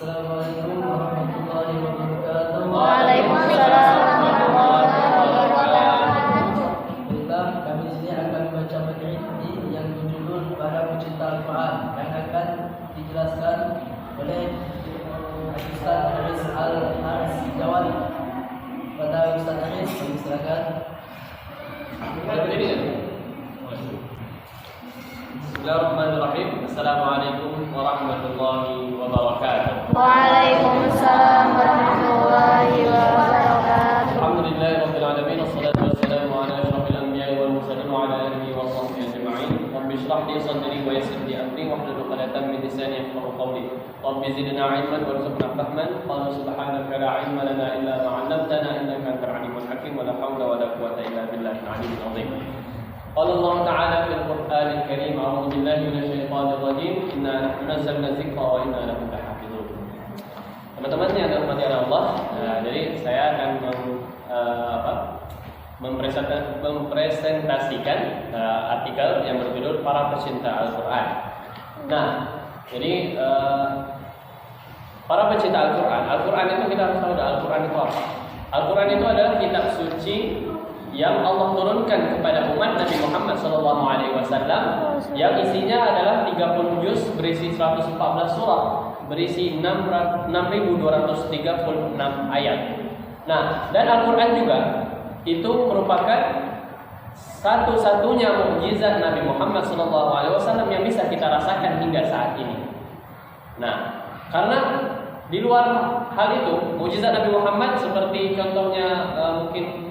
Assalamualaikum warahmatullahi wabarakatuh. Waalaikumsalam warahmatullahi wabarakatuh. Baiklah, kami di sini akan membaca materi yang berjudul Para Pecinta Al-Quran yang akan dijelaskan oleh Ustaz Aris Al-Haris Jawad. Pada Ustaz Aris, kami silakan. Bismillahirrahmanirrahim. Assalamualaikum warahmatullahi wabarakatuh. Waalaikumsalam warahmatullahi wabarakatuh. Alhamdulillahirabbil alamin wassalatu wassalamu ala asyrafil anbiya'i wal mursalin wa ala alihi wa sahbihi ajma'in. Rabbi shrah li sadri wa yassir li amri wahlul 'uqdatam min lisani yafqahu qawli. Rabbi zidna 'ilman warzuqna fahman. Qala subhanaka la 'ilma lana illa ma 'allamtana innaka antal 'alimul hakim wa la hawla wa la quwwata illa billahil 'aliyyil 'azim. قال الله تعالى في القرآن الكريم أعوذ بالله من الشيطان الرجيم إنا نحن نزلنا الذكر وإنا له لحافظون. Teman-teman yang dirahmati Allah, jadi saya akan mempresentasikan artikel yang berjudul Para Pecinta Al-Quran. Nah, jadi para pecinta Al-Quran, Al-Quran itu kita harus tahu, Al-Quran itu apa? Al-Quran itu adalah kitab suci yang Allah turunkan kepada umat Nabi Muhammad SAW, yang isinya adalah 30 juz berisi 114 surah, berisi 6.236 ayat. Nah, dan Al-Quran juga itu merupakan satu-satunya mukjizat Nabi Muhammad SAW yang bisa kita rasakan hingga saat ini. Nah, karena di luar hal itu, mukjizat Nabi Muhammad seperti contohnya mungkin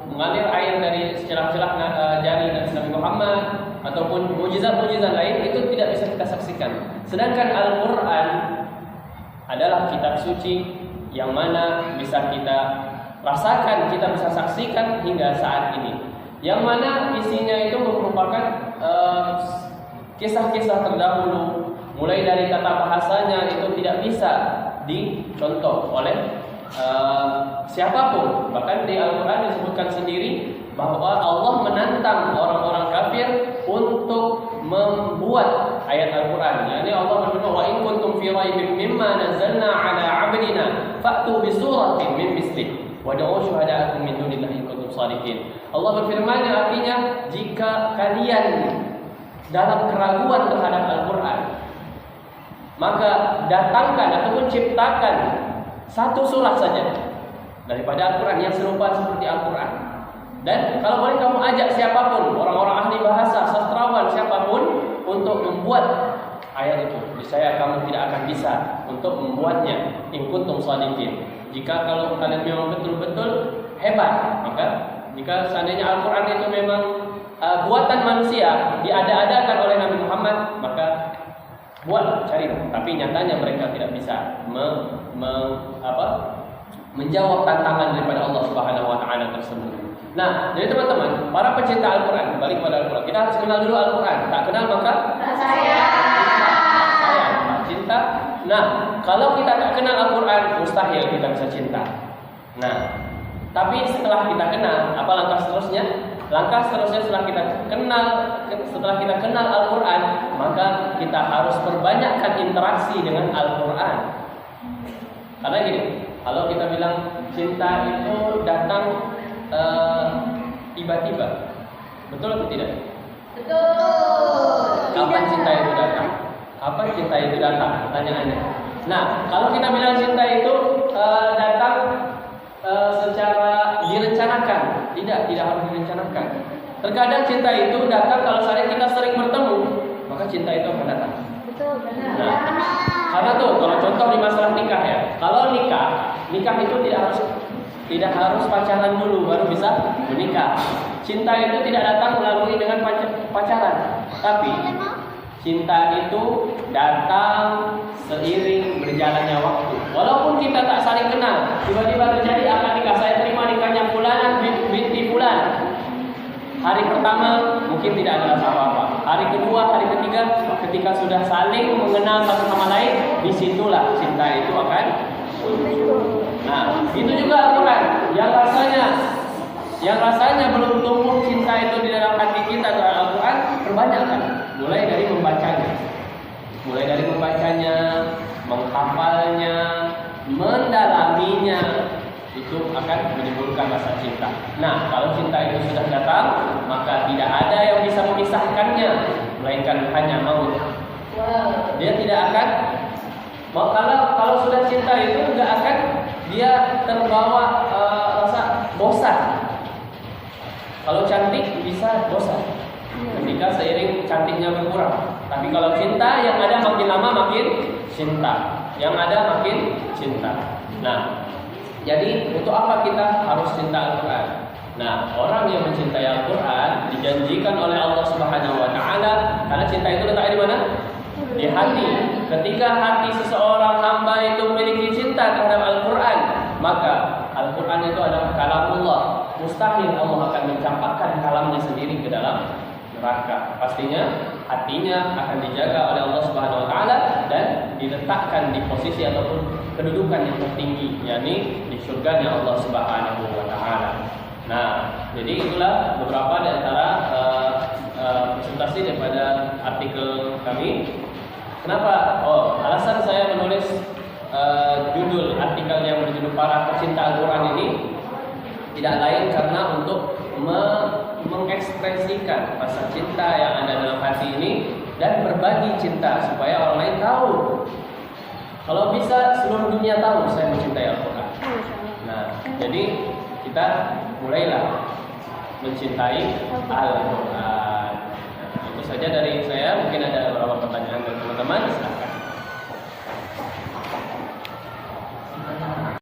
mengalir air dari celah-celah jari Nabi Muhammad ataupun mukjizat-mukjizat lain itu tidak bisa kita saksikan. Sedangkan Al-Quran adalah kitab suci yang mana bisa kita rasakan, kita bisa saksikan hingga saat ini. Yang mana isinya itu merupakan kisah-kisah terdahulu, mulai dari tata bahasanya itu tidak bisa dicontoh oleh siapapun. Bahkan di Al-Quran disebutkan sendiri bahwa Allah menantang orang-orang kafir untuk membuat ayat Al-Quran. Yani Allah berfirman, "Wa in kuntum fi raibin mimma nazzalna 'ala 'abdina fa'tu bi suratin min mislih wa da'u syuhada'akum min dunillahi in kuntum shadiqin." Allah berfirman yang artinya, jika kalian dalam keraguan terhadap Al-Quran, maka datangkan ataupun ciptakan satu surah saja daripada Al-Quran yang serupa seperti Al-Quran. Dan kalau boleh kamu ajak siapapun, orang-orang ahli bahasa, sastrawan, siapapun untuk membuat ayat itu. Niscaya kamu tidak akan bisa untuk membuatnya. In kuntum shadiqin. Jika kalau kalian memang betul-betul hebat, maka jika seandainya Al-Quran itu memang buatan manusia, diada-adakan oleh Nabi Muhammad, maka buat, cari. Tapi nyatanya mereka tidak bisa menjawab tantangan daripada Allah Subhanahu wa taala tersebut. Nah, jadi teman-teman, para pecinta Al-Quran, balik kepada Al-Quran. Kita harus kenal dulu Al-Quran. Tak kenal maka sayang, cinta. Nah, kalau kita tak kenal Al-Quran, mustahil kita bisa cinta. Nah, tapi setelah kita kenal, apa langkah seterusnya? Langkah seterusnya setelah kita kenal Al-Quran, maka kita harus perbanyakkan interaksi dengan Al-Quran. Karena gini, kalau kita bilang cinta itu datang tiba-tiba, betul atau tidak? Betul. Kapan cinta itu datang? Kapan cinta itu datang? Pertanyaannya. Nah, kalau kita bilang cinta itu datang secara direncanakan, tidak harus direncanakan. Terkadang cinta itu datang kalau kita sering bertemu, maka cinta itu akan datang. Betul, benar. Nah, karena tuh kalau contoh di masalah nikah ya, kalau nikah itu tidak harus pacaran dulu baru bisa menikah. Cinta itu tidak datang melalui dengan pacaran, tapi cinta itu datang seiring berjalannya waktu. Walaupun kita tak saling kenal, tiba-tiba terjadi akad nikah. Saya terima nikahnya fulan binti fulan. Hari pertama mungkin tidak ada rasa apa-apa. Hari kedua, hari ketiga, ketika sudah saling mengenal satu sama lain, disitulah cinta itu akan muncul. Nah, itu juga Al-Quran yang rasanya belum tumbuh cinta itu di dalam hati kita terhadap Al-Quran, perbanyakkan. Mulai dari membacanya, menghafalnya, mendalaminya, itu akan menimbulkan rasa cinta. Nah, kalau cinta itu sudah datang, maka tidak ada yang bisa memisahkannya, melainkan hanya maut. Dia tidak akan, kalau sudah cinta itu tidak akan dia terbawa rasa bosan. Kalau cantik bisa bosan ketika seiring cantiknya berkurang. Tapi kalau cinta, yang ada makin lama makin cinta, yang ada makin cinta. Nah, jadi untuk apa kita harus cinta Al-Quran? Nah, orang yang mencintai Al-Quran dijanjikan oleh Allah Subhanahu Wa Taala, karena cinta itu letaknya di mana? Di hati. Ketika hati seseorang hamba itu memiliki cinta terhadap Al-Quran, maka Al-Quran itu adalah kalamullah. Mustahil Allah akan mencampakkan kalamnya sendiri ke dalam neraka. Pastinya hatinya akan dijaga oleh Allah Subhanahu Wa Taala dan diletakkan di posisi ataupun kedudukan yang tertinggi, yakni di surganya Allah Subhanahu Wa Taala. Nah, jadi itulah beberapa di antara presentasi daripada artikel kami. Kenapa? Alasan saya menulis judul artikel yang berjudul Para Pecinta Al-Quran ini tidak lain karena untuk mengekspresikan rasa cinta yang ada dalam hati ini dan berbagi cinta supaya orang lain tahu. Kalau bisa seluruh dunia tahu saya mencintai Al-Quran. Nah, jadi kita mulailah mencintai Al-Quran. Itu saja dari saya. Mungkin ada beberapa pertanyaan dari teman-teman. Silakan.